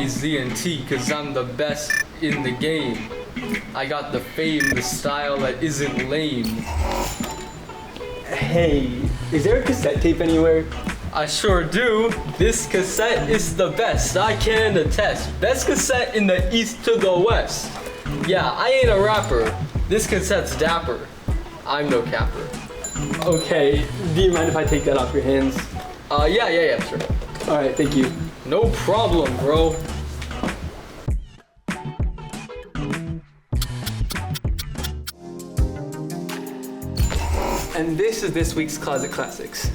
me Z and T, cause I'm the best in the game. I got the fame, the style that isn't lame. Hey, is there a cassette tape anywhere? I sure do. This cassette is the best, I can attest. Best cassette in the east to the west. Yeah, I ain't a rapper. This cassette's dapper. I'm no capper. Okay, do you mind if I take that off your hands? Yeah, sure. Alright, thank you. No problem, bro. And this is this week's Closet Classics.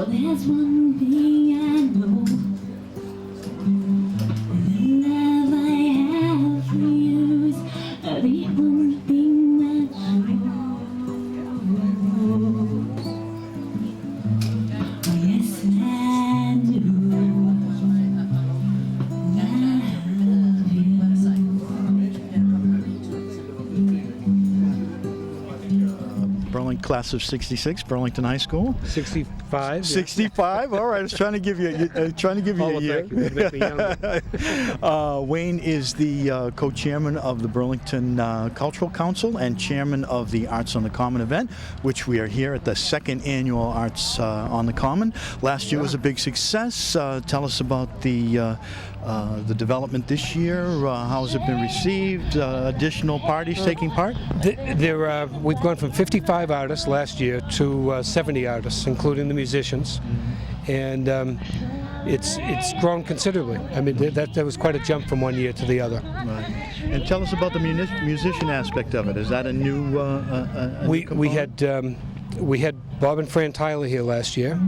There's one thing I know. The love I have for you is the one thing that shows. Yes, I do. Burlington class of '66, Burlington High School. 65. 65. All right, I was trying to give you a year. Wayne is the co-chairman of the Burlington Cultural Council and chairman of the Arts on the Common event, which we are here at the second annual Arts on the Common. Last year was a big success. Tell us about the development this year. How has it been received? Additional parties taking part? We've gone from 55 artists last year to 70 artists, including the musicians, and it's grown considerably. I mean, that was quite a jump from one year to the other. Right. And tell us about the musician aspect of it. Is that a new? We had Bob and Fran Tyler here last year,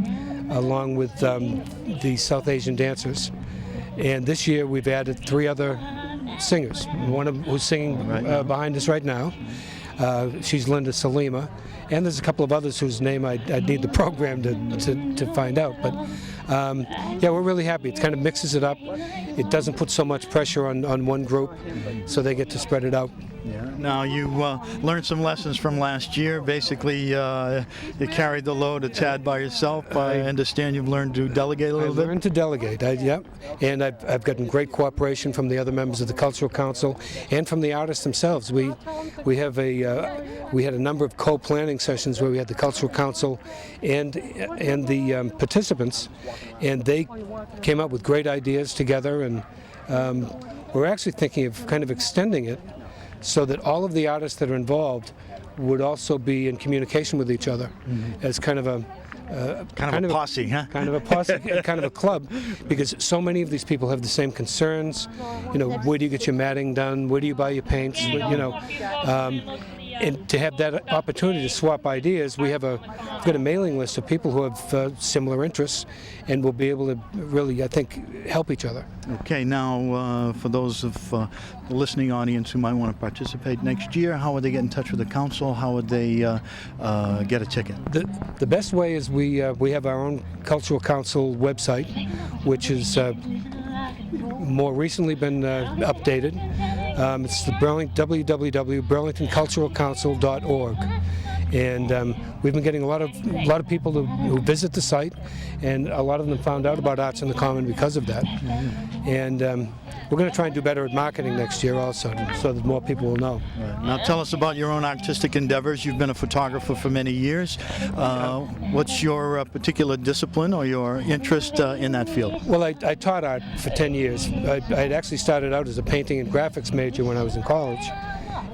along with the South Asian dancers. And this year we've added 3 other singers. One of who's singing behind us right now. She's Linda Salima, and there's a couple of others whose name I'd need the program to find out. But yeah, we're really happy. It kind of mixes it up. It doesn't put so much pressure on one group, so they get to spread it out. Yeah. Now you learned some lessons from last year. Basically, you carried the load a tad by yourself. I understand you've learned to delegate a little bit. I learned to delegate. Yep. And I've gotten great cooperation from the other members of the Cultural Council and from the artists themselves. We had a number of co-planning sessions where we had the Cultural Council and the participants, and they came up with great ideas together. And we're actually thinking of kind of extending it, so that all of the artists that are involved would also be in communication with each other, as kind of a posse, huh? Kind of a posse, kind of a club, because so many of these people have the same concerns. You know, where do you get your matting done? Where do you buy your paints? You know, and to have that opportunity to swap ideas, we've got a mailing list of people who have similar interests, and will be able to really, I think, help each other. Okay, now for those of the listening audience who might want to participate next year, how would they get in touch with the council? How would they get a ticket? The best way is we have our own Cultural Council website, which is more recently been updated. It's the www.burlingtonculturalcouncil.org, and we've been getting a lot of people who visit the site, and a lot of them found out about Arts on the Common because of that. And we're going to try and do better at marketing next year also, so that more people will know. Right. Now tell us about your own artistic endeavors. You've been a photographer for many years. What's your particular discipline or your interest in that field? Well, I taught art for 10 years. I had actually started out as a painting and graphics major when I was in college.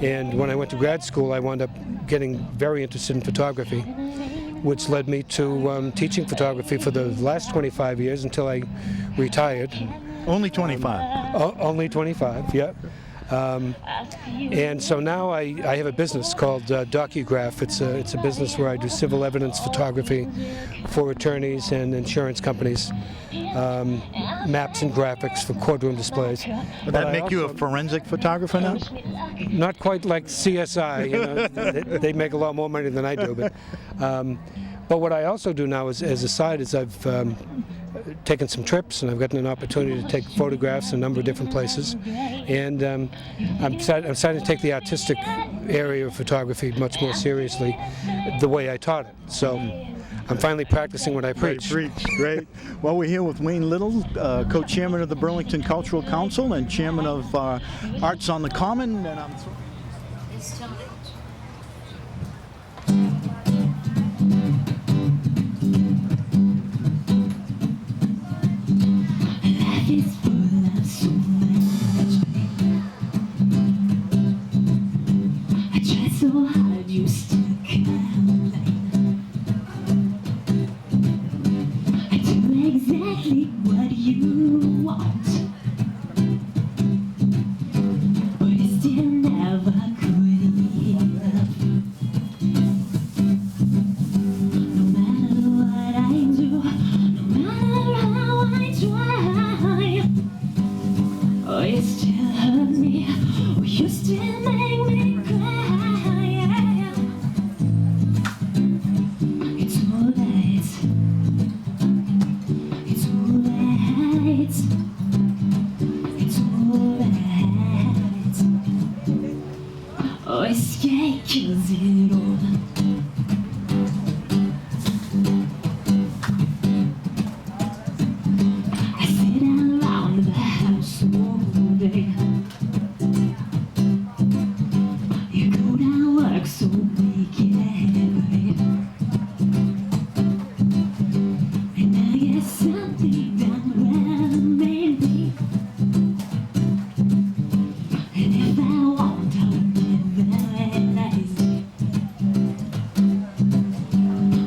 And when I went to grad school, I wound up getting very interested in photography, which led me to teaching photography for the last 25 years until I retired. Only 25? Only 25, yeah. And so now I have a business called DocuGraph. It's a business where I do civil evidence photography for attorneys and insurance companies, maps and graphics for courtroom displays. Would that make you a forensic photographer now? Not quite like CSI, you know, they make a lot more money than I do. But what I also do now is, as a side, is I've taken some trips and I've gotten an opportunity to take photographs in a number of different places. And I'm starting to take the artistic area of photography much more seriously, the way I taught it. So I'm finally practicing what I preach. Great. Well, we're here with Wayne Little, co-chairman of the Burlington Cultural Council and chairman of Arts on the Common. And I'm Life is full of so much pain. I try so hard, you still complain. I do exactly what you want, but it's still never good enough. No matter what I do, no matter how I try, oh, you still hurt me, oh, you still make me cry. It's alright, it's alright, it's alright. Oh, escape kills it all. I sit around the house all day. You go down work so we get paid, and I get something done well, maybe. And if I want, I'll give it lazy.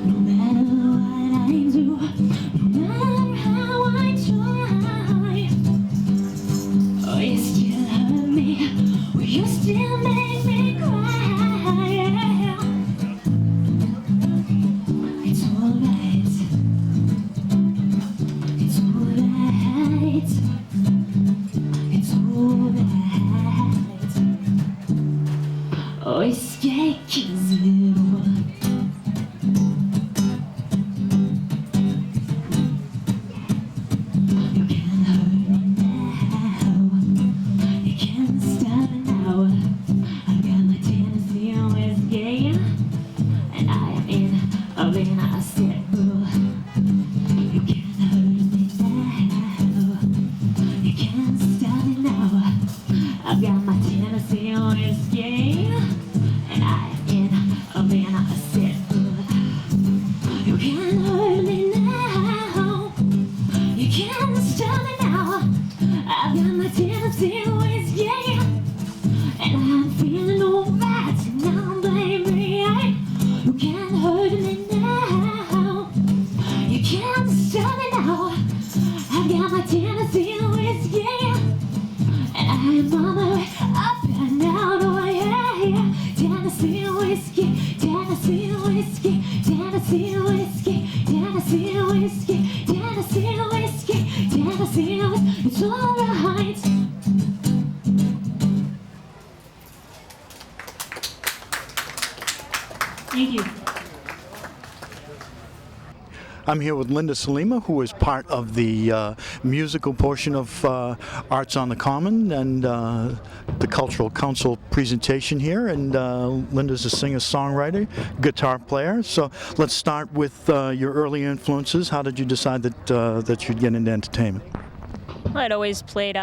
No matter what I do, no matter how I try, oh, you still hurt me, oh, you still make me cry. It's alright, it's alright, it's alright. Oh, escape kills it all. You can't hurt me now, you can't stop it now. I've got my Tennessee whiskey, and I am in a Vienna circle. You can't hurt me now, you can't stop it now. I've got my Tennessee whiskey, and I am in a Vienna circle. You can't hurt me now, you can't stop me now. I've got my Tennessee whiskey, and I'm feeling alright now, baby. You can't hurt me now, you can't stop me now. I've got my Tennessee whiskey, and I'm on my way up and out. Oh yeah, yeah. Tennessee whiskey, Tennessee whiskey, Tennessee whiskey, Tennessee whiskey, Tennessee whiskey, Tennessee whiskey. It's alright. Thank you. I'm here with Linda Salima, who is part of the musical portion of Arts on the Common and the Cultural Council presentation here. And Linda's a singer-songwriter, guitar player. So let's start with your early influences. How did you decide that you'd get into entertainment? Well, I'd always played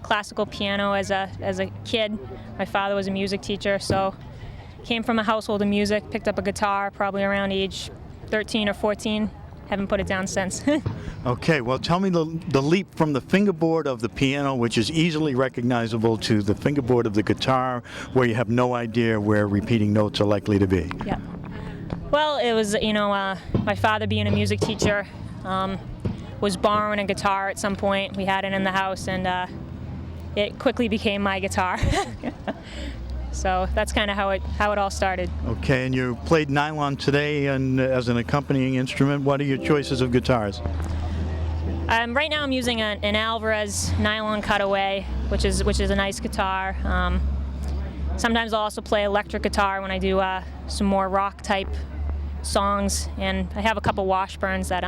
classical piano as a kid. My father was a music teacher, so came from a household of music, picked up a guitar probably around age 13 or 14. Haven't put it down since. Okay, well, tell me the leap from the fingerboard of the piano, which is easily recognizable, to the fingerboard of the guitar, where you have no idea where repeating notes are likely to be. Yeah. Well, it was, my father being a music teacher, was borrowing a guitar at some point. We had it in the house, and it quickly became my guitar. So that's kind of how it all started. Okay, and you played nylon today and as an accompanying instrument. What are your choices of guitars? Right now I'm using an Alvarez nylon cutaway, which is a nice guitar. Sometimes I'll also play electric guitar when I do some more rock type songs, and I have a couple Washburns that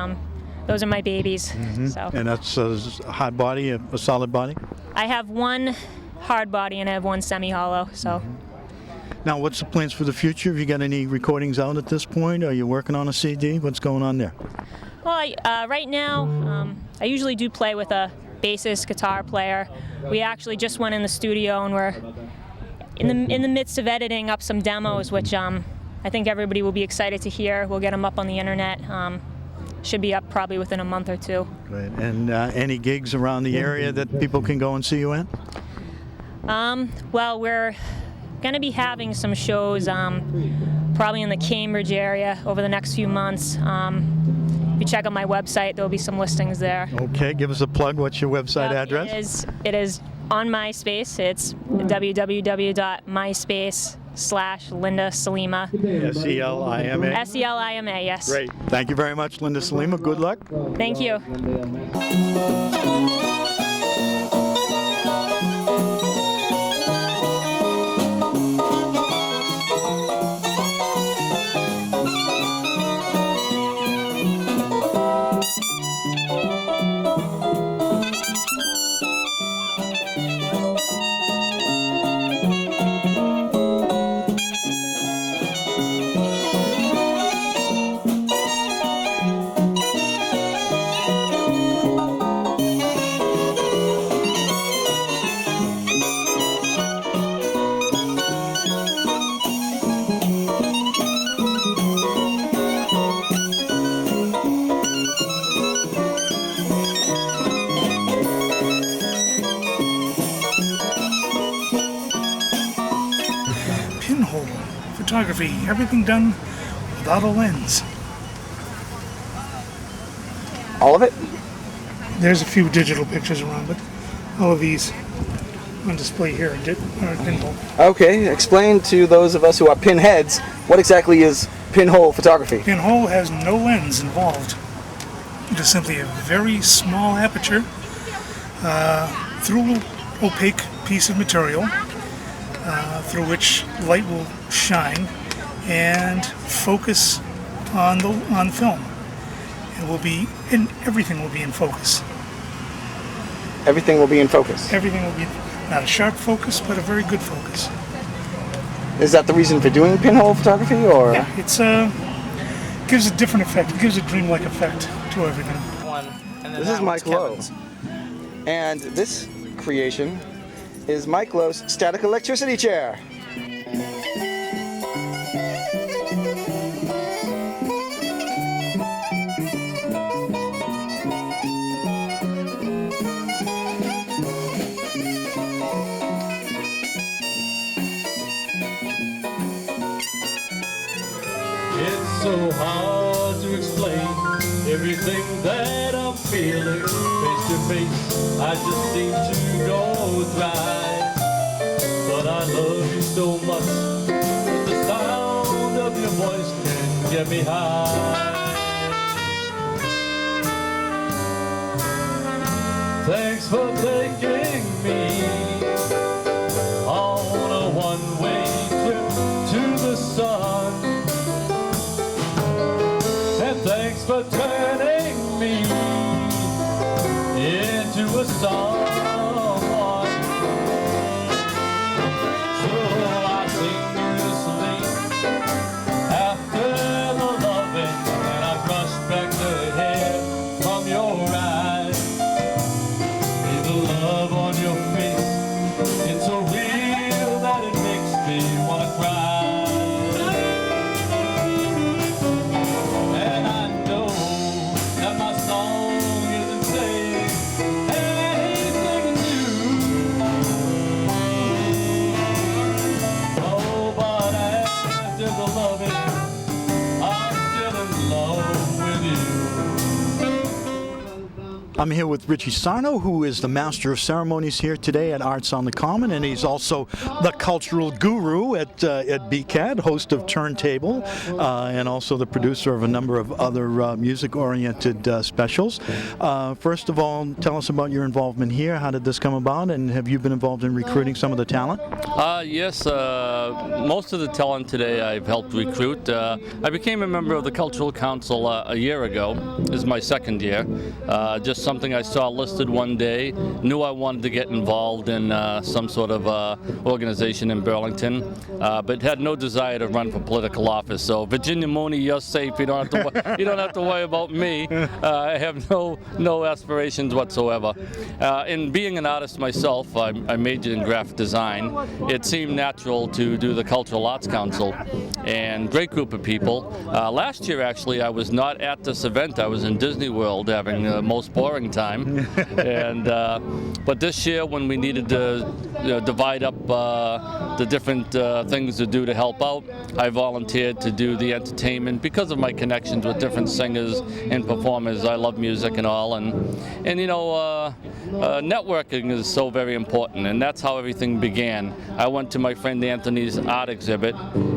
those are my babies. So. And that's a hard body, a solid body? I have one hard body and I have one semi-hollow. So. Now, what's the plans for the future? Have you got any recordings out at this point? Are you working on a CD? What's going on there? Well, right now, I usually do play with a bassist guitar player. We actually just went in the studio and we're in the midst of editing up some demos, which I think everybody will be excited to hear. We'll get them up on the internet. Should be up probably within a month or two. Great. And any gigs around the area that people can go and see you at? Well, we're going to be having some shows probably in the Cambridge area over the next few months. If you check out my website, there'll be some listings there. Okay, give us a plug. What's your website address? It is on MySpace. It's www.myspace.com/Linda Salima. Selima. Selima, yes. Great. Thank you very much, Linda Salima. Good luck. Thank you. Pinhole photography, everything done without a lens. All of it? There's a few digital pictures around, but all of these on display here are pinhole. Okay, explain to those of us who are pinheads, what exactly is pinhole photography? Pinhole has no lens involved. It is simply a very small aperture through an opaque piece of material through which light will shine and focus on film. And everything will be in focus. Everything will be in focus. Everything will be not a sharp focus, but a very good focus. Is that the reason for doing pinhole photography, or? Yeah, it's gives a different effect. It gives a dreamlike effect to everything. This is Mike Lowe, and this creation is Mike Lowe's static electricity chair. It's so hard to explain everything that I'm feeling. Face to face, I just seem to go dry. But I love you so much that the sound of your voice can get me high. Thanks for taking me on a one-way trip to the sun. And thanks for turning me into a someone. So I sing you to sleep after the loving, and I brush back the hair from your eyes. See the love on your face, it's so real that it makes me wanna cry. And I know that my song isn't saying anything I'm here with Richie Sarno, who is the Master of Ceremonies here today at Arts on the Common, and he's also the cultural guru at BCAT, host of Turntable, and also the producer of a number of other music-oriented specials. First of all, tell us about your involvement here. How did this come about, and have you been involved in recruiting some of the talent? Yes, most of the talent today I've helped recruit. I became a member of the Cultural Council a year ago. This is my second year. Just something I saw listed one day. Knew I wanted to get involved in some sort of organization in Burlington, but had no desire to run for political office. So Virginia Mooney, you're safe. You don't have to. You don't have to worry about me. I have no aspirations whatsoever. In being an artist myself, I majored in graphic design. It seemed natural to do the Cultural Arts Council, and great group of people. Last year, actually, I was not at this event. I was in Disney World having the most boring time, and but this year, when we needed to divide up the different things to do to help out, I volunteered to do the entertainment because of my connections with different singers and performers. I love music and all, and networking is so very important, and that's how everything began. I went to my friend Anthony's art exhibit,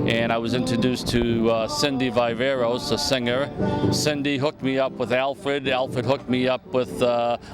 and I was introduced to Cindy Viveros, a singer. Cindy hooked me up with Alfred. Alfred hooked me up with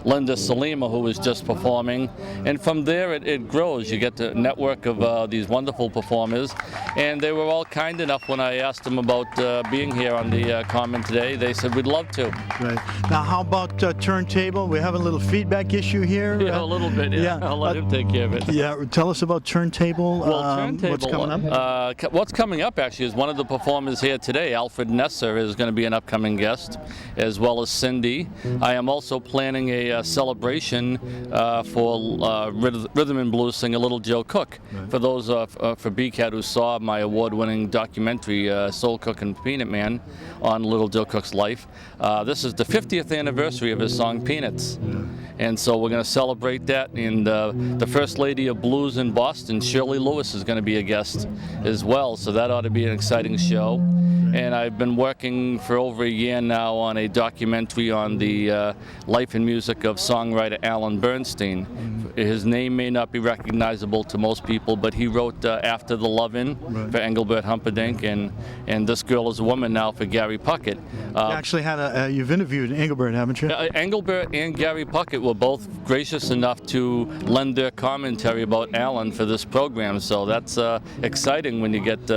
Linda Salima, who was just performing. And from there, it grows. You get the network of these wonderful performers. And they were all kind enough when I asked them about being here on the Common today. They said, we'd love to. Right. Now, how about Turntable? We have a little feedback issue here. Yeah, a little bit. Yeah. I'll let him take care of it. Yeah, tell us about Turntable. Well, Turntable, what's coming up? What's coming up actually is one of the performers here today, Alfred Nesser, is going to be an upcoming guest, as well as Cindy. I am also planning a celebration for rhythm and blues singer Little Joe Cook. Right. For those for BCAT who saw my award-winning documentary Soul Cook and Peanut Man on Little Joe Cook's life, this is the 50th anniversary of his song Peanuts. Yeah. And so we're going to celebrate that, and the First Lady of Blues in Boston, Shirley Lewis, is going to be a guest as well, so that ought to be an exciting show. And I've been working for over a year now on a documentary on the life and music of songwriter Alan Bernstein. His name may not be recognizable to most people, but he wrote After the Lovin' for Engelbert Humperdinck, and This Girl Is a Woman now for Gary Puckett. You actually had you've interviewed Engelbert, haven't you? Engelbert and Gary Puckett were both gracious enough to lend their commentary about Alan for this program, so that's exciting when you get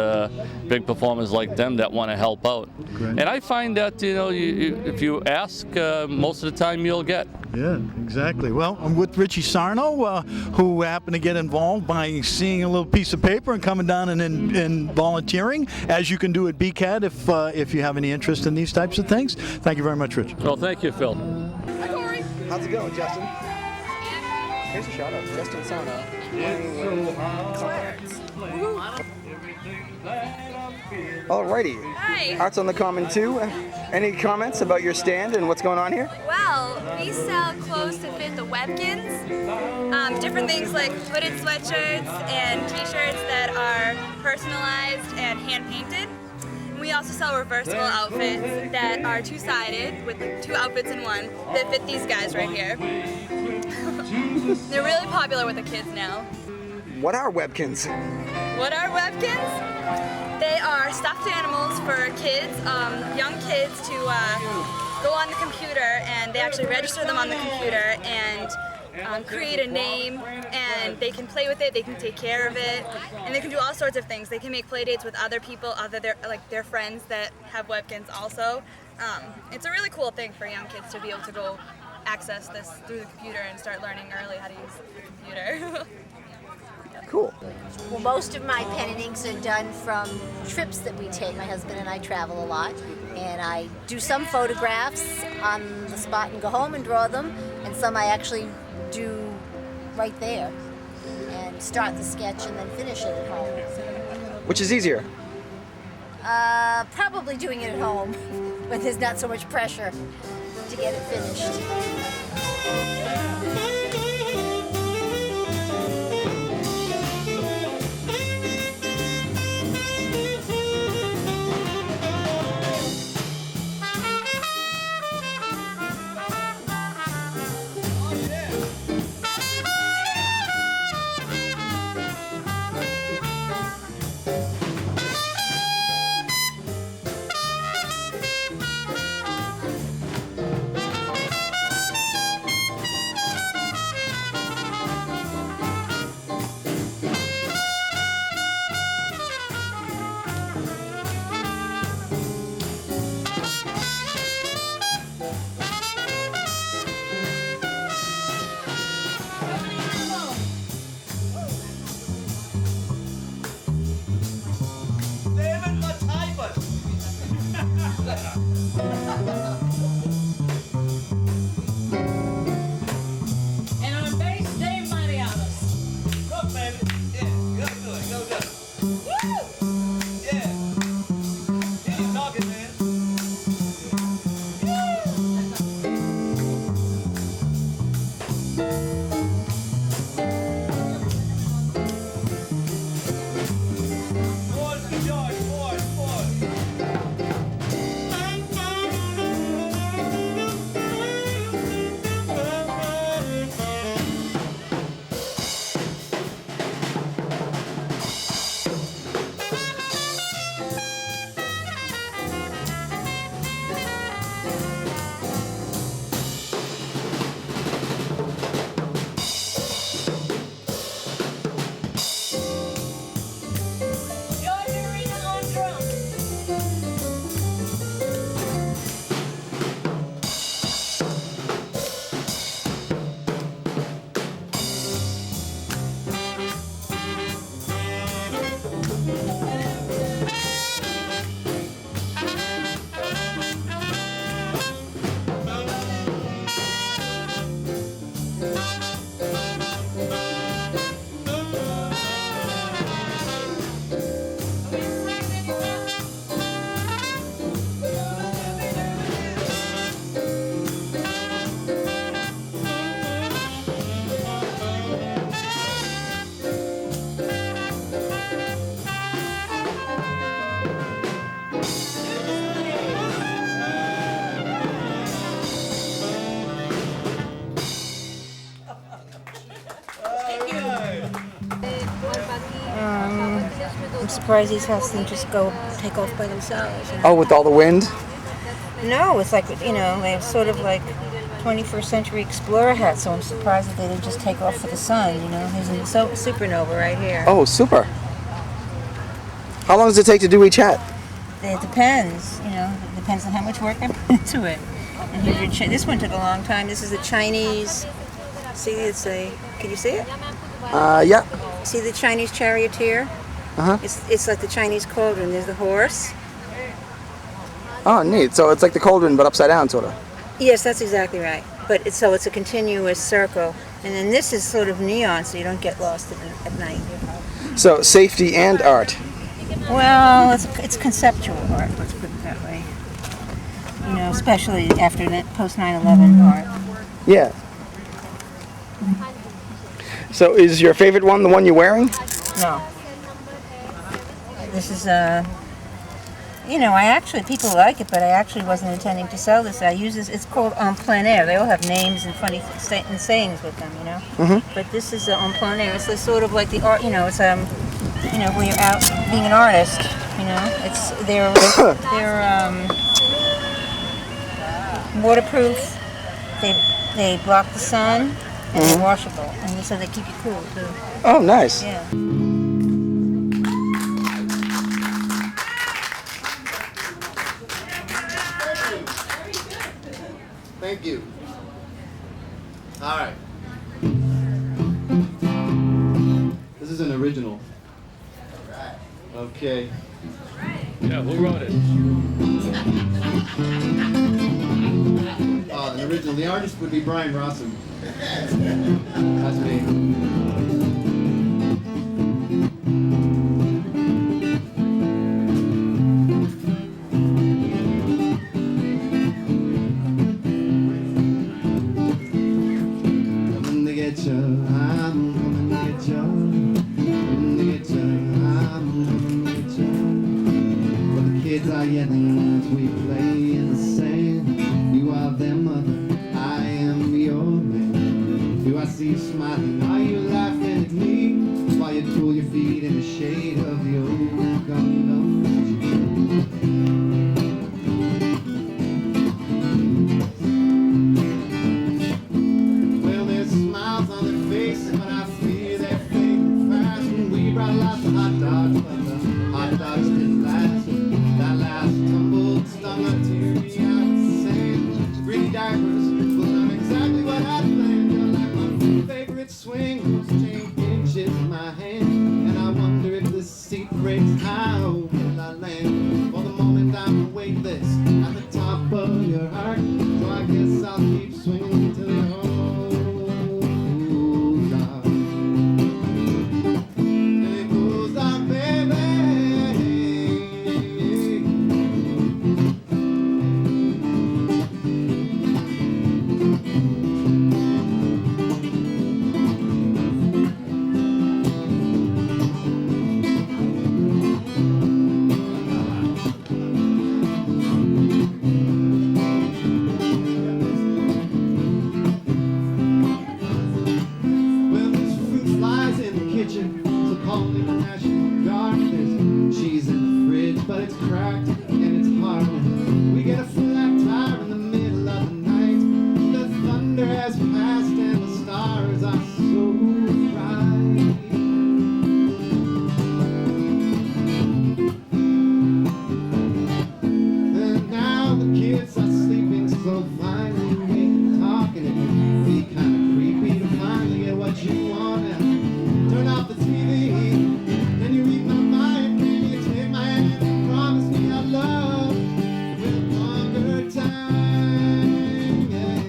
big performers like them that want to help out. Great. And I find that if you ask, most of the time you'll get. Yeah, exactly. Well, I'm with Richie Sarno, who happened to get involved by seeing a little piece of paper and coming down and volunteering, as you can do at BCAT if you have any interest in these types of things. Thank you very much, Richie. Well, thank you, Phil. Hi, Corey. How's it going, Justin? Here's a shout out, Justin Sarno. Alrighty. Hi. Arts on the Common 2. Any comments about your stand and what's going on here? Well, we sell clothes to fit the Webkins. Different things like hooded sweatshirts and t-shirts that are personalized and hand-painted. We also sell reversible outfits that are two-sided with two outfits in one that fit these guys right here. They're really popular with the kids now. What are Webkins? What are Webkins? They are stuffed animals for kids, young kids, to go on the computer, and they actually register them on the computer and create a name, and they can play with it, they can take care of it, and they can do all sorts of things. They can make play dates with other people, their friends that have Webkins also. It's a really cool thing for young kids to be able to go access this through the computer and start learning early how to use the computer. Cool. Well, most of my pen and inks are done from trips that we take. My husband and I travel a lot, and I do some photographs on the spot and go home and draw them, and some I actually do right there and start the sketch and then finish it at home. Which is easier? Probably doing it at home, when there's not so much pressure to get it finished. I'm surprised these hats didn't just go take off by themselves. You know? Oh, with all the wind? No, it's like, you know, they have sort of like 21st century explorer hats, so I'm surprised that they didn't just take off for the sun, you know. Here's a supernova right here. Oh, super. How long does it take to do each hat? It depends, you know, it depends on how much work I put into it. And here's your this one took a long time. This is a Chinese, see, it's a, can you see it? Yeah. See the Chinese charioteer? Uh-huh. It's like the Chinese cauldron. There's the horse. Oh, neat. So it's like the cauldron, but upside down, sort of. Yes, that's exactly right. But it's a continuous circle. And then this is sort of neon, so you don't get lost at night. So safety and art. Well, it's conceptual art, let's put it that way. You know, especially after that post 9/11 art. Yeah. So is your favorite one the one you're wearing? No. This is you know, people like it, but I actually wasn't intending to sell this. I use this, it's called en plein air. They all have names and funny sayings with them, you know. Mm-hmm. But this is en plein air. It's sort of like the art, you know, it's you know, when you're out being an artist, you know, they're waterproof. They block the sun, and they're washable, and so they keep you cool too. Oh, nice. Yeah. Thank you. All right. This is an original. Okay. Yeah, who wrote it? An original. The artist would be Brian Rossum. That's me. Yelling as we play in the sand. You are their mother, I am your man. Do I see you smiling? Are you laughing at me? While you pull your feet in the shade of the old gum Well, there's smiles on their faces, but I see they're fading fast. When we brought lots of hot dogs, but the hot dogs didn't last. That last tumbled stung a teary out of sand. Pretty diapers was not exactly what I planned. You're like my favorite swing, whose chain pinches my hand. And I wonder if this seat breaks, how will I land? For the moment I'm weightless at the top of your heart. So I guess I'll keep swinging till it all dark. Till it goes dark, baby. But it's cracked and it's hard. We get a flat tire in the middle of the night. The thunder has passed and the stars are so bright. And now the kids are sleeping so fine. We ain't talking, it can be kind of creepy to finally get what you want and turn off the TV. Then you read my mind, maybe you take my hand. Promise me our love with longer time. Yeah.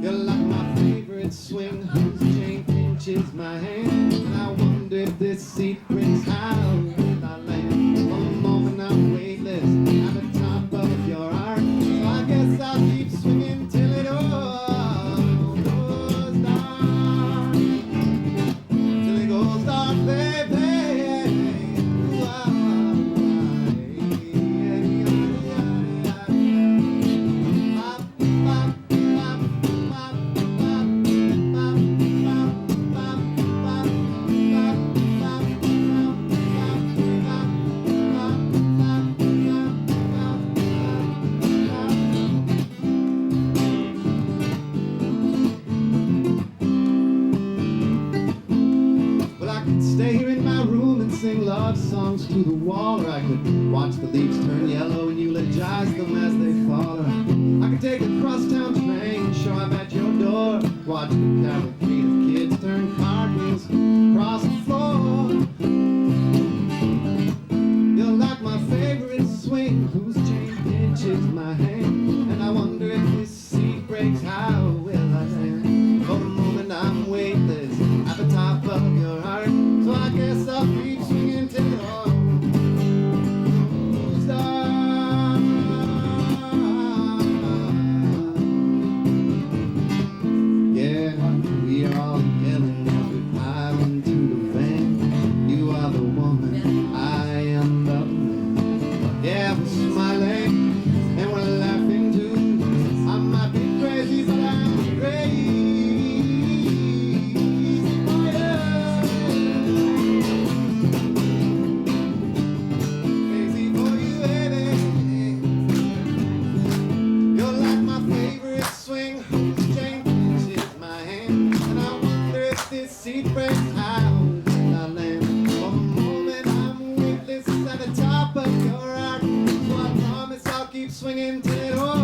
You're like my favorite swing, whose chain pinches my hand. And I wonder if this seat brings how will I land? For the moment I'm weightless at the top of your arm. So I guess I'll keep swinging till it all goes dark. Till it goes dark, baby. love songs to the wall, or I could watch the leaves turn yellow and eulogize them as they fall. Or I could take a crosstown train and show up at your door, watch the cavalcade of kids turn cartwheels across the floor. You're like my favorite swing, whose chain pinches my hand, and I wonder if this seat breaks, how will I land? For the moment I'm weightless at the top of your heart, so I guess I'll keep swinging till it all starts. Yeah, we are all yelling as we pile into the van. You are the woman, I am the man. Yeah, we're smiling and we're laughing too. I might be crazy, but I'm crazy. Crazy for you, baby. You're like my favorite swing, whose chain pinches my hand, and I wonder if this seat breaks, how will I land? For a moment I'm weightless at the top of your arc, so I promise I'll keep swinging till it all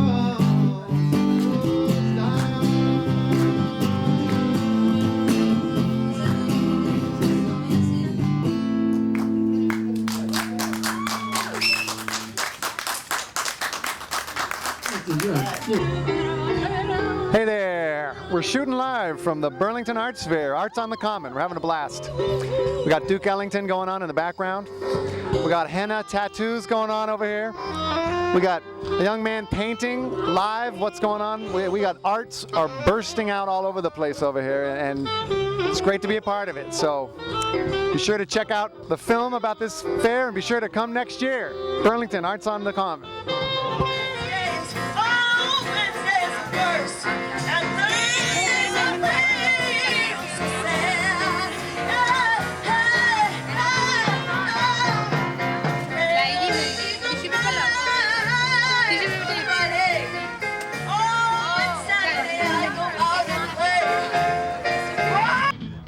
Hey there! We're shooting live from the Burlington Arts Fair, Arts on the Common. We're having a blast. We got Duke Ellington going on in the background. We got henna tattoos going on over here. We got a young man painting live. What's going on? We got arts are bursting out all over the place over here, and it's great to be a part of it. So be sure to check out the film about this fair, and be sure to come next year. Burlington Arts on the Common.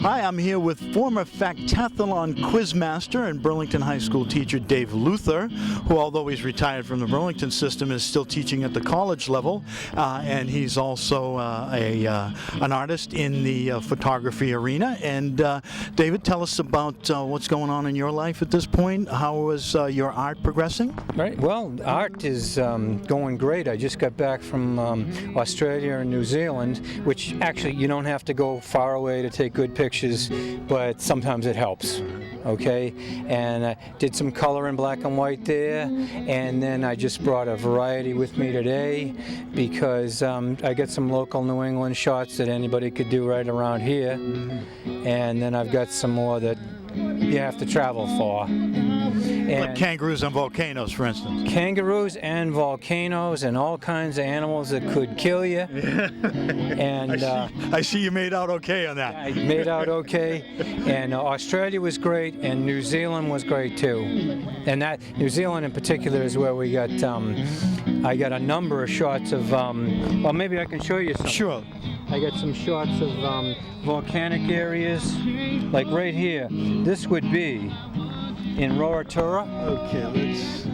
Hi, I'm here with former Factathlon quizmaster and Burlington High School teacher Dave Luther, who, although he's retired from the Burlington system, is still teaching at the college level, and he's also an artist in the photography arena. And David, tell us about what's going on in your life at this point. How is your art progressing? Right. Well, art is going great. I just got back from Australia and New Zealand, which actually you don't have to go far away to take good pictures, but sometimes it helps. Okay, and I did some color in black and white there, and then I just brought a variety with me today because I got some local New England shots that anybody could do right around here, and then I've got some more that you have to travel for. Like kangaroos and volcanoes, for instance. Kangaroos and volcanoes and all kinds of animals that could kill you. And I see you made out okay on that. I made out okay. And Australia was great, and New Zealand was great too. And that New Zealand in particular is where we got. I got a number of shots of. Well, maybe I can show you some. Sure. I got some shots of volcanic areas, like right here. This would be in Roratura. Okay, let's.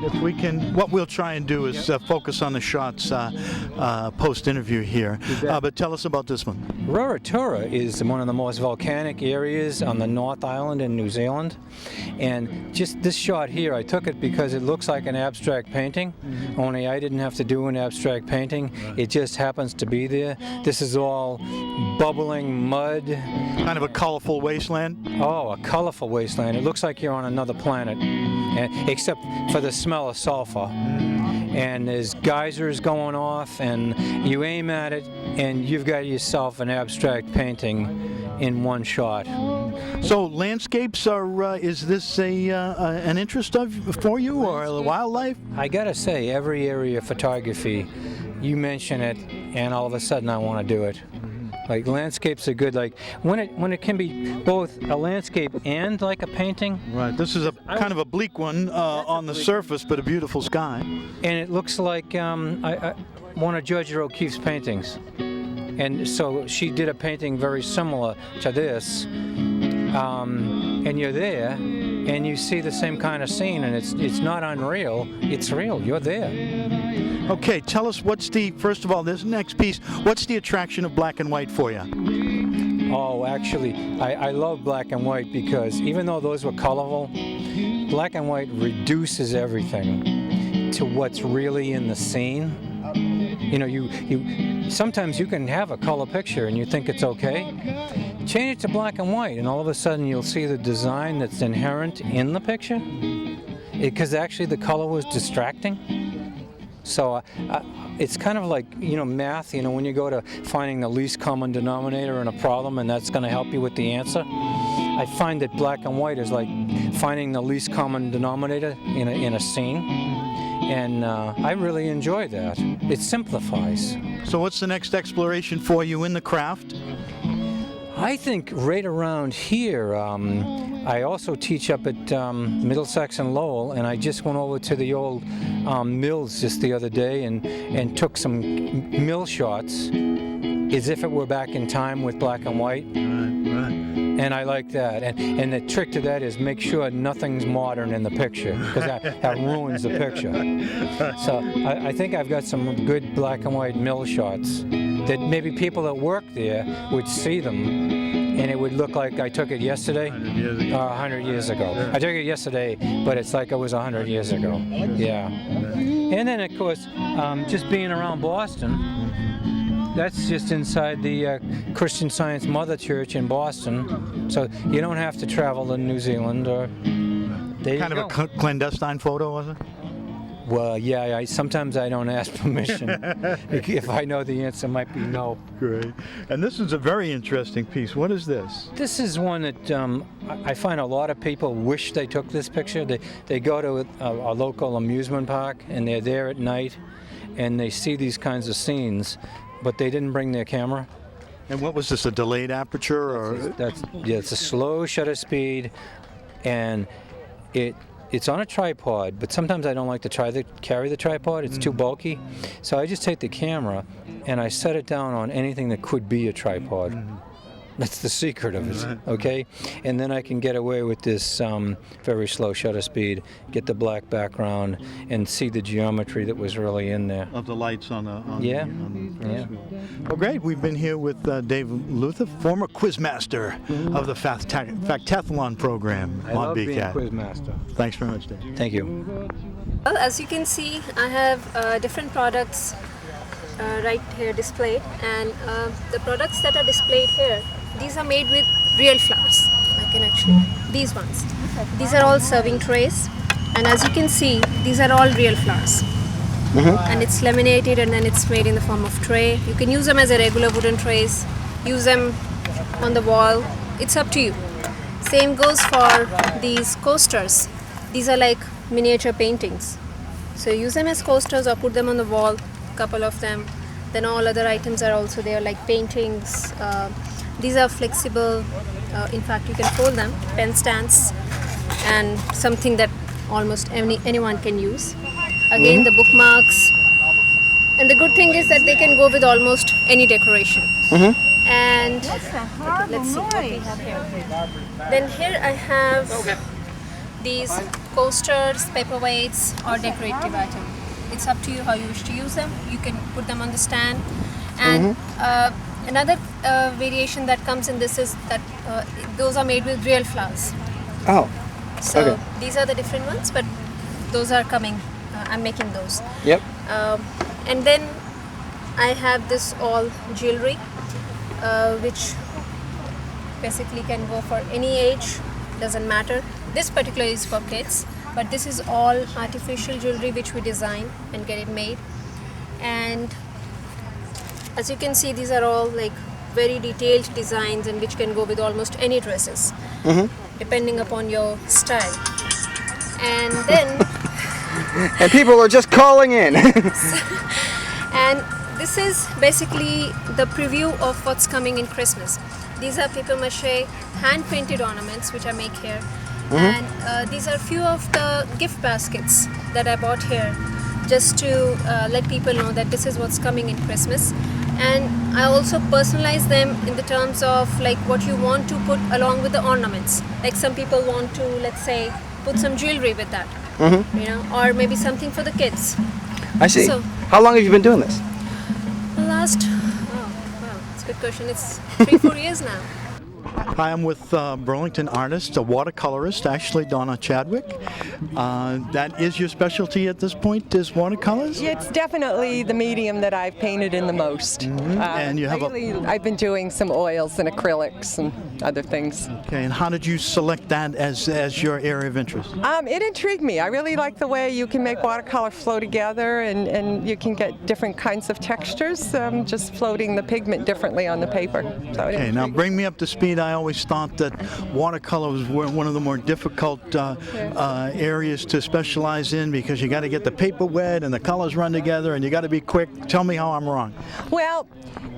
If we can, what we'll try and do is focus on the shots post-interview here. But tell us about this one. Roratura is one of the most volcanic areas on the North Island in New Zealand. And just this shot here, I took it because it looks like an abstract painting, only I didn't have to do an abstract painting. It just happens to be there. This is all bubbling mud. Kind of a colorful wasteland? Oh, a colorful wasteland. It looks like you're on another planet, except for the smell of sulfur. And there's geysers going off, and you aim at it, and you've got yourself an abstract painting in one shot. So landscapes are, is this an interest for you, or wildlife? I gotta say, every area of photography, you mention it, and all of a sudden I want to do it. Like landscapes are good. Like when it can be both a landscape and like a painting. Right. This is a kind of a bleak one on the surface, but a beautiful sky. And it looks like one of Georgia O'Keeffe's paintings. And so she did a painting very similar to this. And you're there, and you see the same kind of scene, and it's not unreal, it's real, you're there. Okay, tell us first of all, this next piece, what's the attraction of black and white for you? Oh, actually, I love black and white because even though those were colorful, black and white reduces everything to what's really in the scene. You know, sometimes you can have a color picture and you think it's okay. Change it to black and white, and all of a sudden you'll see the design that's inherent in the picture, because actually the color was distracting. So it's kind of like, you know, math, you know, when you go to finding the least common denominator in a problem, and that's going to help you with the answer. I find that black and white is like finding the least common denominator in a scene, and I really enjoy that. It simplifies. So what's the next exploration for you in the craft? I think right around here, I also teach up at Middlesex and Lowell, and I just went over to the old mills just the other day and took some mill shots as if it were back in time with black and white. Right. And I like that. And the trick to that is make sure nothing's modern in the picture, because that ruins the picture. So I think I've got some good black and white mill shots that maybe people that work there would see them, and it would look like I took it yesterday, 100 years ago. I took it yesterday, but it's like it was 100 years ago. Yeah. And then, of course, just being around Boston, that's just inside the Christian Science Mother Church in Boston, so you don't have to travel to New Zealand. Or there Kind of a clandestine photo, was it? Well, yeah, sometimes I don't ask permission. If I know the answer might be no. Great. And this is a very interesting piece. What is this? This is one that I find a lot of people wish they took this picture. They go to a local amusement park, and they're there at night, and they see these kinds of scenes, but they didn't bring their camera. And what was this, a delayed aperture? Or? It's a slow shutter speed, and it's on a tripod, but sometimes I don't like to carry the tripod. It's too bulky. So I just take the camera and I set it down on anything that could be a tripod. That's the secret of it, okay? And then I can get away with this very slow shutter speed, get the black background, and see the geometry that was really in there. Of the lights on the Yeah. Well, great. We've been here with Dave Luther, former quizmaster of the Factathlon program I on love BCAT. being a quizmaster. Thanks very much, Dave. Thank you. Well, as you can see, I have different products right here displayed, and the products that are displayed here, these are made with real flowers. These ones. These are all serving trays, and as you can see, these are all real flowers. And it's laminated and then it's made in the form of tray. You can use them as a regular wooden trays, use them on the wall. It's up to you. Same goes for these coasters. These are like miniature paintings. So use them as coasters or put them on the wall, couple of them. Then all other items are also there, like paintings. These are flexible. In fact, you can fold them, pen stands, and something that almost anyone can use. Again, the bookmarks. And the good thing is that they can go with almost any decoration. And let's see what we have here. Then here I have these coasters, paperweights, or decorative items. It's up to you how you wish to use them. You can put them on the stand. And another variation that comes in this is that those are made with real flowers. Oh. So these are the different ones, but those are coming. I'm making those. Yep. And then I have this all jewelry, which basically can go for any age, doesn't matter. This particular is for kids, but this is all artificial jewelry which we design and get it made. And as you can see, these are all like very detailed designs and which can go with almost any dresses, depending upon your style. And then and people are just calling in. And this is basically the preview of what's coming in Christmas. These are paper mache hand painted ornaments which I make here. And these are few of the gift baskets that I bought here just to let people know that this is what's coming in Christmas. and I also personalize them in the terms of like what you want to put along with the ornaments. Like some people want to, let's say, put some jewelry with that, you know, or maybe something for the kids. I see. So, How long have you been doing this? That's a good question. It's 3-4 years now. Hi, I'm with Burlington artist, a watercolorist, actually Donna Chadwick. That is your specialty at this point, is watercolors? Yeah, it's definitely the medium that I've painted in the most. And you have lately, I've been doing some oils and acrylics and other things. Okay, and how did you select that as your area of interest? It intrigued me. I really like the way you can make watercolor flow together and you can get different kinds of textures, just floating the pigment differently on the paper. So Okay, now bring me up to speed. I always thought that watercolor was one of the more difficult areas to specialize in because you got to get the paper wet and the colors run together and you got to be quick. Tell me how I'm wrong. Well,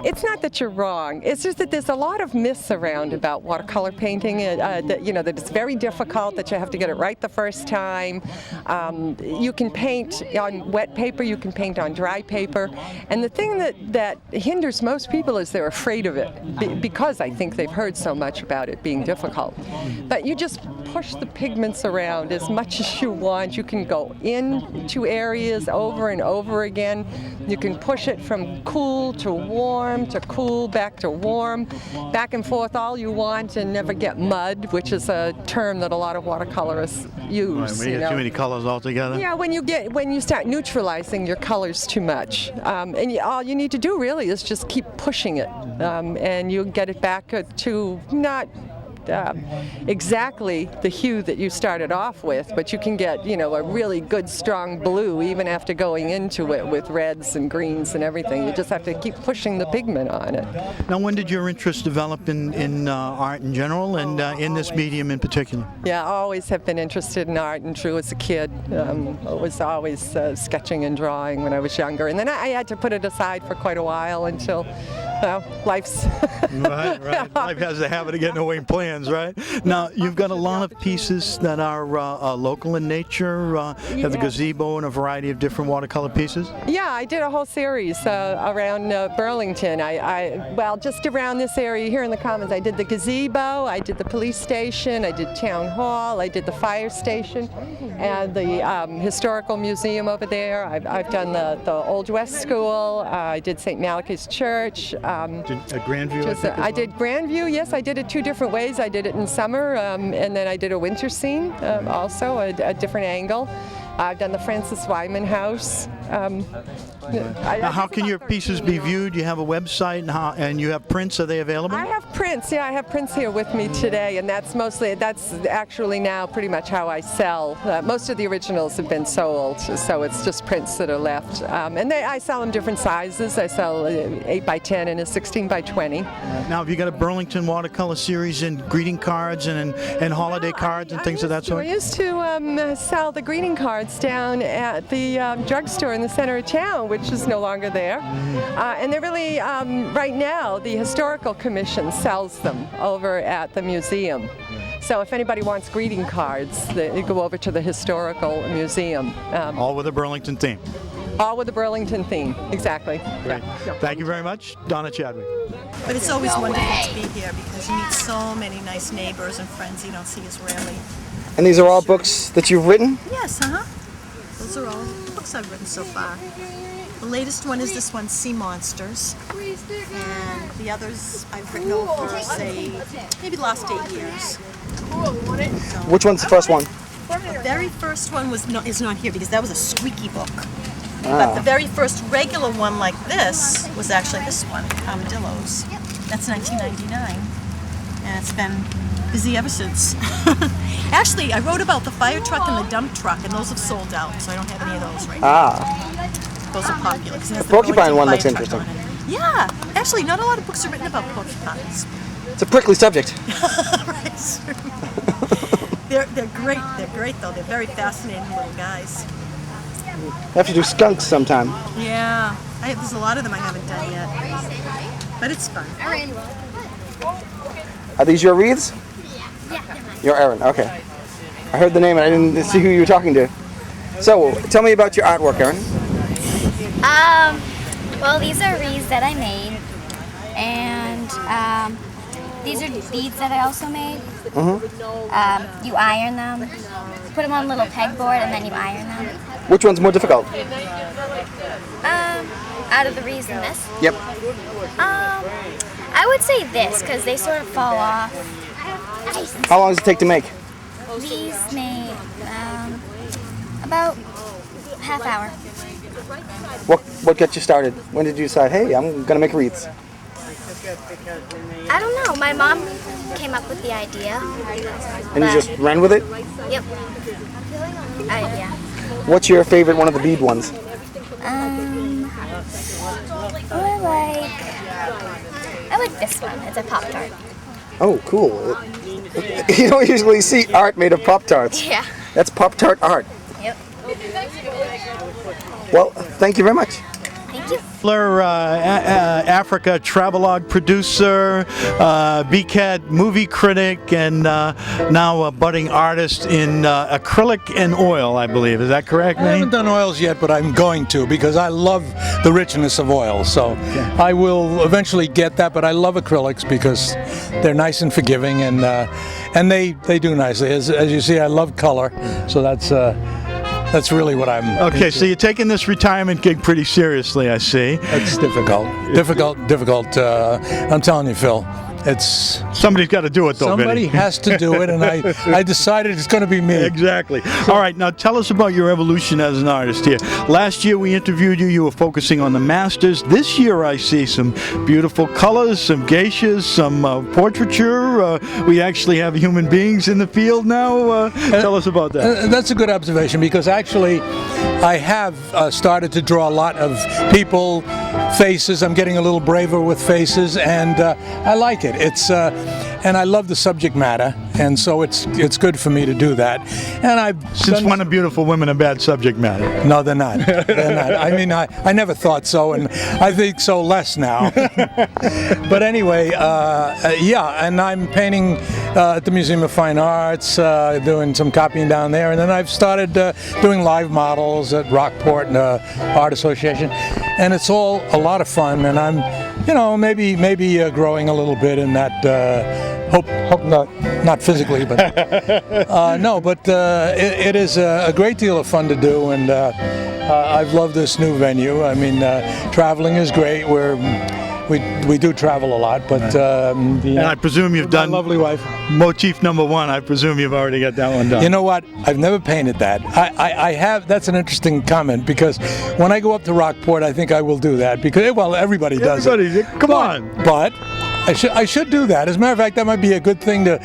it's not that you're wrong. It's just that there's a lot of myths around about watercolor painting. That, you know, that it's very difficult, that you have to get it right the first time. You can paint on wet paper, you can paint on dry paper. And the thing that hinders most people is they're afraid of it because I think they've heard so much about it being difficult. But you just push the pigments around as much as you want. You can go into areas over and over again. You can push it from cool to warm to cool, back to warm, back and forth all you want and never get mud, which is a term that a lot of watercolorists use. Right, when you get too many colors all together? Yeah, when you start neutralizing your colors too much. And all you need to do really is just keep pushing it and you get it back to not exactly the hue that you started off with, but you can get, you know, a really good strong blue even after going into it with reds and greens and everything. You just have to keep pushing the pigment on it. Now, when did your interest develop in art in general and in this medium in particular? Yeah, I always have been interested in art and drew as a kid. I was always sketching and drawing when I was younger, and then I had to put it aside for quite a while until life's... Right. Life has a habit of getting away in plans, right? Now, you've got a lot of pieces that are local in nature. You have the gazebo and a variety of different watercolor pieces. Yeah, I did a whole series around Burlington. Well, just around this area here in the Commons. I did the gazebo, I did the police station, I did town hall, I did the fire station, and the historical museum over there. I've done the Old West School, I did St. Malachi's Church. Grandview, I did Grandview, yes, I did it two different ways. I did it in summer, and then I did a winter scene, also, a different angle. I've done the Francis Wyman House. Now, how can your pieces be viewed? You have a website, and you have prints. Are they available? I have prints. Yeah, I have prints here with me today, and that's actually now pretty much how I sell. Most of the originals have been sold, so it's just prints that are left. And I sell them different sizes. I sell 8 by 10 and a 16 by 20. Now, have you got a Burlington watercolor series in greeting cards and holiday cards and things of that sort? I used to sell the greeting cards down at the drugstore in the center of town, which is no longer there. And they're really, right now, the Historical Commission sells them over at the museum. So if anybody wants greeting cards, they go over to the Historical Museum. All with a Burlington theme. All with the Burlington theme, exactly. Great. Yeah. Thank you very much, Donna Chadwick. But it's always wonderful to be here because you meet so many nice neighbors and friends you don't see as rarely. And these are all books that you've written? Yes, those are all books I've written so far. The latest one is this one, Sea Monsters. And the others I've written over, say, maybe the last 8 years. Which one's the first one? The very first one is not here because that was a squeaky book. But the very first regular one like this was actually this one, Armadillos. That's 1999. And it's been busy ever since. Actually, I wrote about the fire truck and the dump truck, and those have sold out, so I don't have any of those right now. Those are popular. The porcupine one looks interesting. On yeah, actually, not a lot of books are written about porcupines. It's a prickly subject. Right. They're great. They're great, though. They're very fascinating little guys. You have to do skunks sometime. Yeah, there's a lot of them I haven't done yet, but it's fun. Are these your wreaths? You're Erin, okay. I heard the name and I didn't see who you were talking to. So, tell me about your artwork, Erin. Well, these are wreaths that I made, and these are beads that I also made. You iron them, put them on a little pegboard, and then you iron them. Which one's more difficult? Out of the wreaths and this? Yep. I would say this, because they sort of fall off. How long does it take to make? These made about half hour. What got you started? When did you decide, hey, I'm gonna make wreaths? I don't know. My mom came up with the idea. And you just ran with it? Yep. Yeah. What's your favorite one of the bead ones? I like this one. It's a Pop-Tart. Oh, cool. You don't usually see art made of Pop-Tarts. Yeah. That's Pop-Tart art. Yep. Well, thank you very much. Thank you. Africa travelogue producer, BCAT movie critic, and now a budding artist in acrylic and oil, I believe. Is that correct, I Nate? haven't done oils yet, but I'm going to because I love the richness of oil. So I will eventually get that, but I love acrylics because they're nice and forgiving, and they do nicely. As you see, I love color, so that's really what I'm Okay, into. so you're taking this retirement gig pretty seriously, I see. It's difficult. Difficult. I'm telling you, Phil. It's somebody's got to do it, though. Somebody Vinny. has to do it, and I decided it's going to be me. Exactly. All right, now tell us about your evolution as an artist here. Last year we interviewed you. You were focusing on the masters. This year I see some beautiful colors, some geishas, some portraiture. We actually have human beings in the field now. Tell us about that. That's a good observation because actually I have started to draw a lot of people, faces. I'm getting a little braver with faces, and I like it. It's and I love the subject matter, and so it's good for me to do that. And Since when are beautiful women a bad subject matter? No, they're not. They're not. I mean, I never thought so, and I think so less now. But anyway, yeah, and I'm painting at the Museum of Fine Arts, doing some copying down there, and then I've started doing live models at Rockport and Art Association, and it's all a lot of fun, and I'm, maybe growing a little bit in that. Hope not physically, but no. But it is a great deal of fun to do, and I've loved this new venue. I mean, traveling is great. We do travel a lot, but and I presume you've done lovely wife. Motif number 1. I presume you've already got that one done. You know what? I've never painted that. I have. That's an interesting comment because when I go up to Rockport, I think I will do that because everybody does it. Come on. But I should do that. As a matter of fact, that might be a good thing to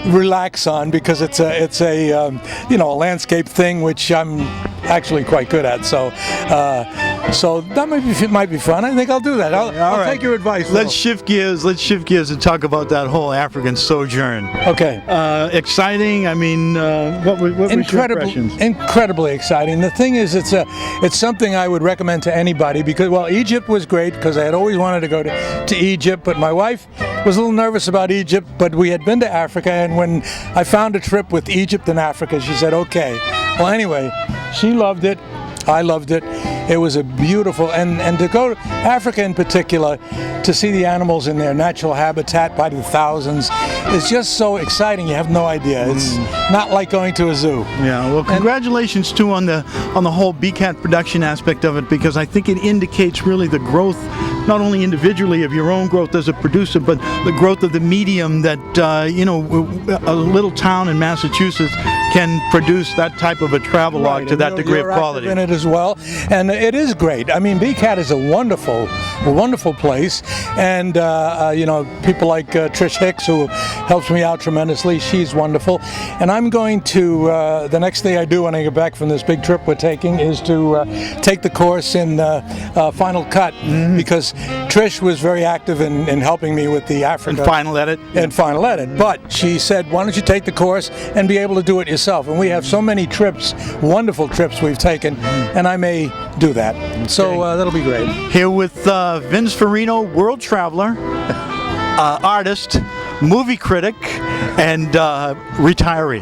relax on because it's a landscape thing which I'm actually quite good at. So that might be fun. I think I'll do that. I'll take your advice. Let's shift gears. Let's shift gears and talk about that whole African sojourn. Okay. Exciting. I mean, what was your impressions? Incredibly exciting. The thing is, it's something I would recommend to anybody because Egypt was great because I had always wanted to go to Egypt, but my wife was a little nervous about Egypt, but we had been to Africa, and when I found a trip with Egypt and Africa, she said, okay. Well, anyway, she loved it. I loved it. It was a beautiful, and to go to Africa in particular, to see the animals in their natural habitat by the thousands, is just so exciting. You have no idea. It's not like going to a zoo. Yeah. Well, congratulations too on the whole BCAT production aspect of it, because I think it indicates really the growth, not only individually of your own growth as a producer, but the growth of the medium that a little town in Massachusetts can produce that type of a travelogue to that degree of quality. In it as well, and it is great. I mean, BCAT is a wonderful place, and people like Trish Hicks, who helps me out tremendously. She's wonderful, and I'm going to the next thing I do when I get back from this big trip we're taking is to take the course in Final Cut, because Trish was very active in helping me with the Africa and Final Edit. And Final Edit, but she said, why don't you take the course and be able to do it yourself? And we have so many trips, wonderful trips we've taken, and I may do that. So that'll be great. Here with Vince Farino, world traveler, artist, movie critic, and retiree.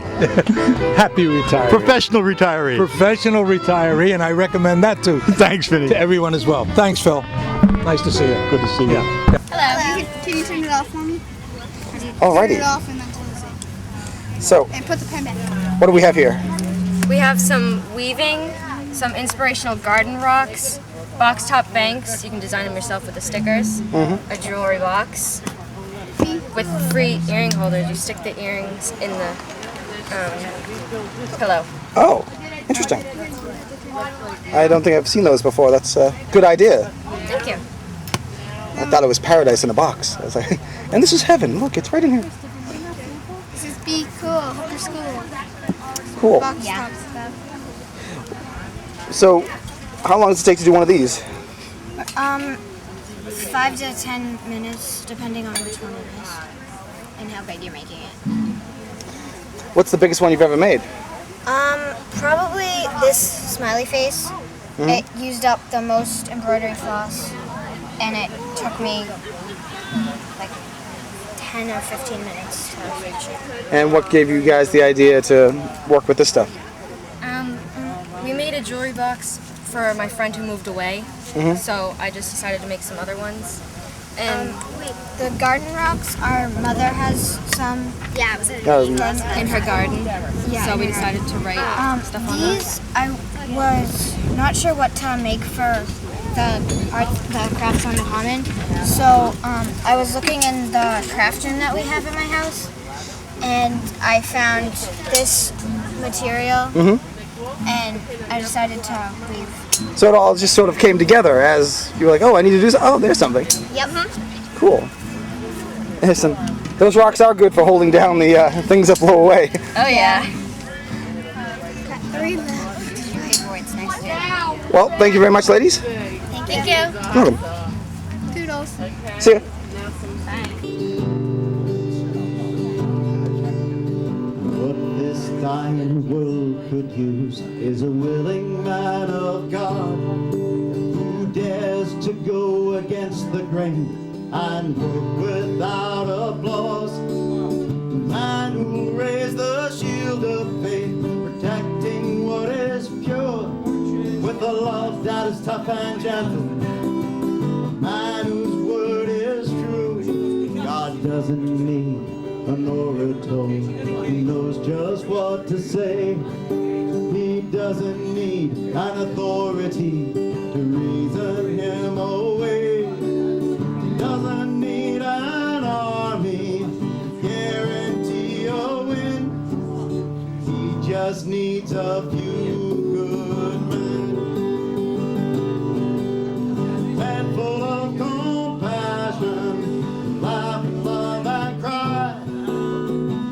Happy retiree. Professional retiree. Professional retiree, and I recommend that too. Thanks, Vinny. To everyone as well. Thanks, Phil. Nice to see you. Good to see you. Hello. Can you turn it off for me? Alrighty. Turn it off and then close it. So, And put the pen back. what do we have here? We have some weaving, some inspirational garden rocks, box top banks. You can design them yourself with the stickers. A jewelry box with free earring holders. You stick the earrings in the pillow. Oh, interesting. I don't think I've seen those before. That's a good idea. Thank you. I thought it was paradise in a box. I was like, and this is heaven. Look, it's right in here. This is Be Cool. Hope you're school. Cool. Box top stuff. So, how long does it take to do one of these? 5 to 10 minutes, depending on which one it is and how big you're making it. What's the biggest one you've ever made? Probably this smiley face. It used up the most embroidery floss, and it took me like 10 or 15 minutes to reach it. And what gave you guys the idea to work with this stuff? We made a jewelry box for my friend who moved away, so I just decided to make some other ones. And the garden rocks, our mother has some. Yeah, it was in her garden, Yeah, so in we her decided to write stuff on these I was not sure what to make for the crafts on the common, so I was looking in the craft room that we have in my house, and I found this material, and I decided to weave. So it all just sort of came together as you were like, oh, I need to do something. Oh, there's something. Yep. Cool. Listen, those rocks are good for holding down the things that blow away. Oh yeah. Got 3 left. Okay, boy, it's nice to Well, thank you very much, ladies. Thank you. You're welcome. Toodles. See ya. What this dying world could use is a willing man of God who dares to go against the grain and work without applause. A man who raised the shield of faith, protecting what is pure with a love that is tough and gentle. A man whose word is true. God doesn't need an orator who knows just what to say. He doesn't need an authority to reason him away. He doesn't need an army to guarantee a win. He just needs a few good men. Men full of compassion, laugh and love and cry.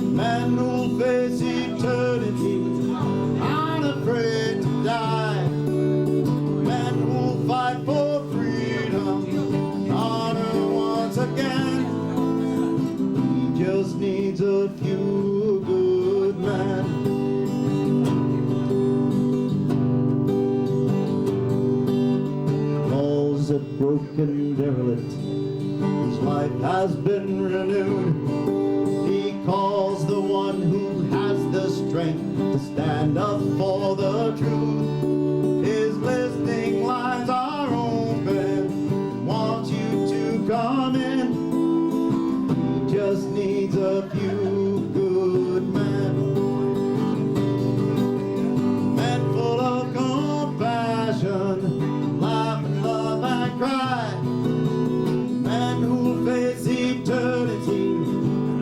Men who'll face eternity, unafraid to die. Men who'll fight for freedom, honor once again. He just needs a few good men. Calls a broken derelict whose life has been renewed. He calls the one who has the strength to stand up for the truth. His listening lines are open, wants you to come in. He just needs a few good men. Men full of compassion, laugh and love and cry. Men who'll face eternity,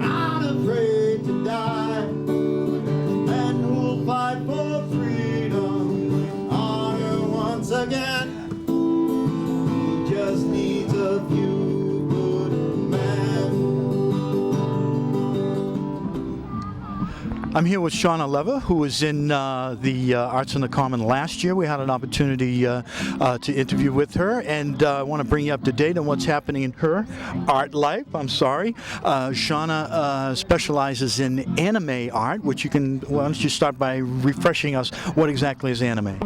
unafraid to die. Men who'll fight for freedom, honor once again. He just needs a few good men. I'm here with Shauna Lever, who was in the Arts on the Common last year. We had an opportunity to interview with her, and I want to bring you up to date on what's happening in her art life. Shauna specializes in anime art, which why don't you start by refreshing us, what exactly is anime?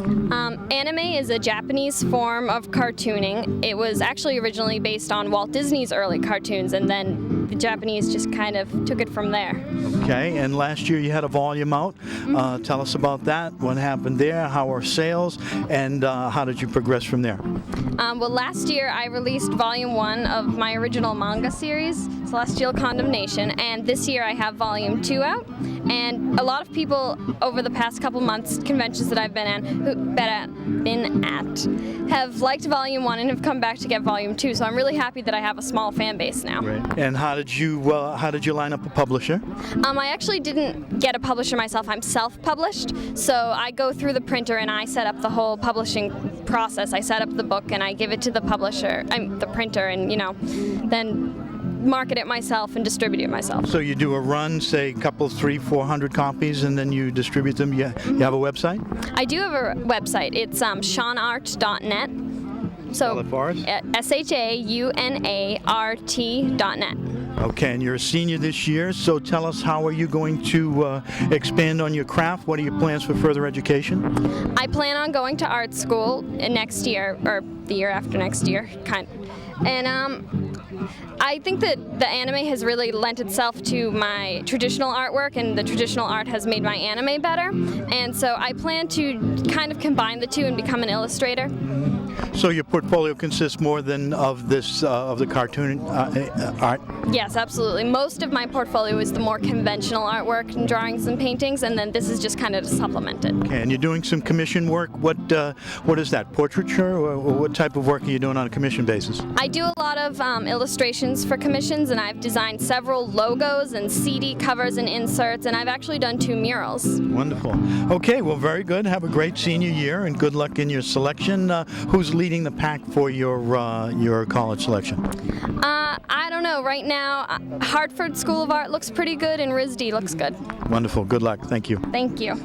Anime is a Japanese form of cartooning. It was actually originally based on Walt Disney's early cartoons, and then the Japanese just kind of took it from there. Okay, and last year you had a volume out. Tell us about that. What happened there? How are sales? And how did you progress from there? Well, last year I released volume 1 of my original manga series, Celestial Condemnation, and this year I have volume 2 out. And a lot of people over the past couple months, conventions that I've been at, have liked volume 1 and have come back to get volume 2. So I'm really happy that I have a small fan base now. Right. And how did you line up a publisher? I actually didn't get a publisher myself. I'm self-published, so I go through the printer and I set up the whole publishing process. I set up the book and I give it to the publisher, the printer, and then market it myself and distribute it myself. So you do a run, say a couple, 300-400 copies, and then you distribute them. You have a website? I do have a website. It's shaunart.net. So SHAUNART.net. Okay, and you're a senior this year, so tell us, how are you going to expand on your craft? What are your plans for further education? I plan on going to art school next year, or the year after next year, and I think that the anime has really lent itself to my traditional artwork, and the traditional art has made my anime better, and so I plan to kind of combine the two and become an illustrator. So your portfolio consists more than of the cartoon art? Yes, absolutely. Most of my portfolio is the more conventional artwork and drawings and paintings, and then this is just kind of to supplement it. Okay, and you're doing some commission work. What is that, portraiture, or what type of work are you doing on a commission basis? I do a lot of illustrations for commissions, and I've designed several logos and CD covers and inserts, and I've actually done 2 murals. Wonderful. Okay, well, very good. Have a great senior year, and good luck in your selection. Who's leading the pack for your college selection? I don't know. Right now, Hartford School of Art looks pretty good, and RISD looks good. Wonderful. Good luck. Thank you. Thank you.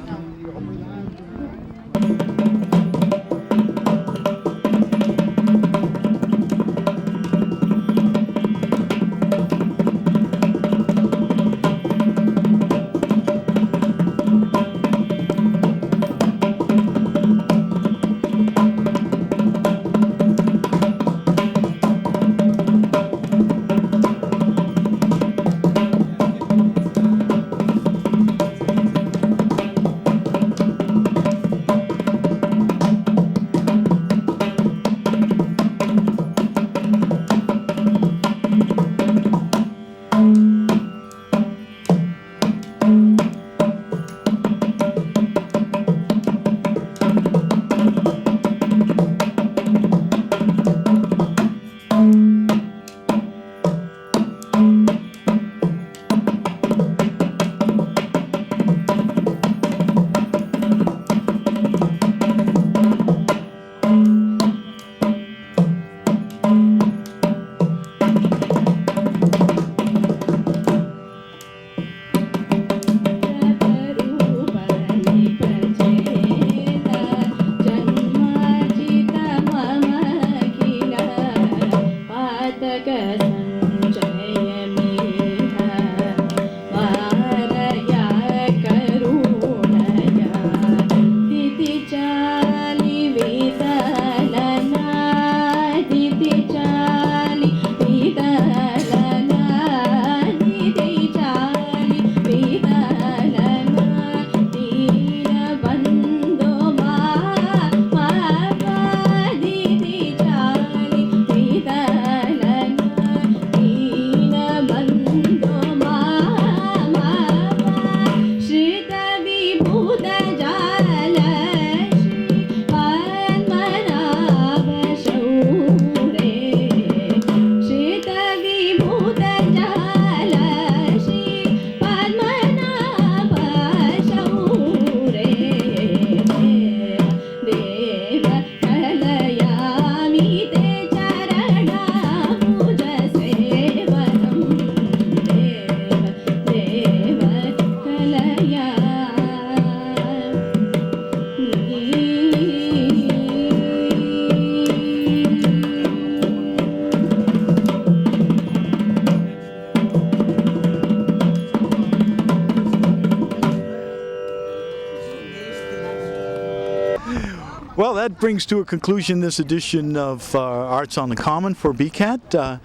Well, that brings to a conclusion this edition of Arts on the Common for BCAT.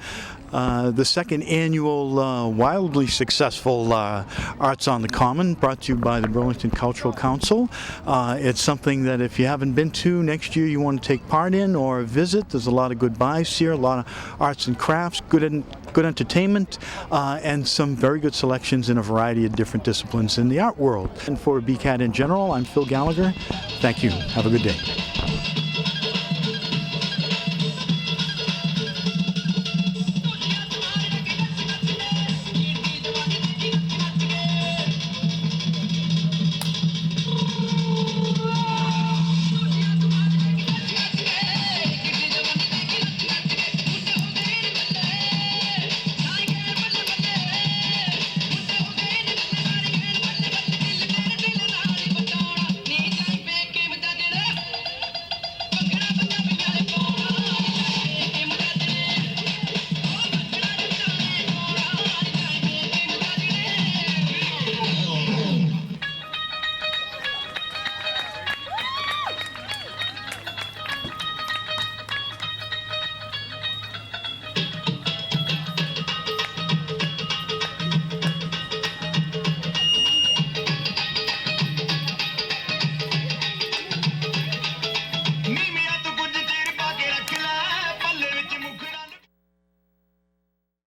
the second annual wildly successful Arts on the Common, brought to you by the Burlington Cultural Council. It's something that if you haven't been to, next year you want to take part in or visit. There's a lot of good buys here, a lot of arts and crafts, good entertainment, and some very good selections in a variety of different disciplines in the art world. And for BCAT in general, I'm Phil Gallagher. Thank you. Have a good day.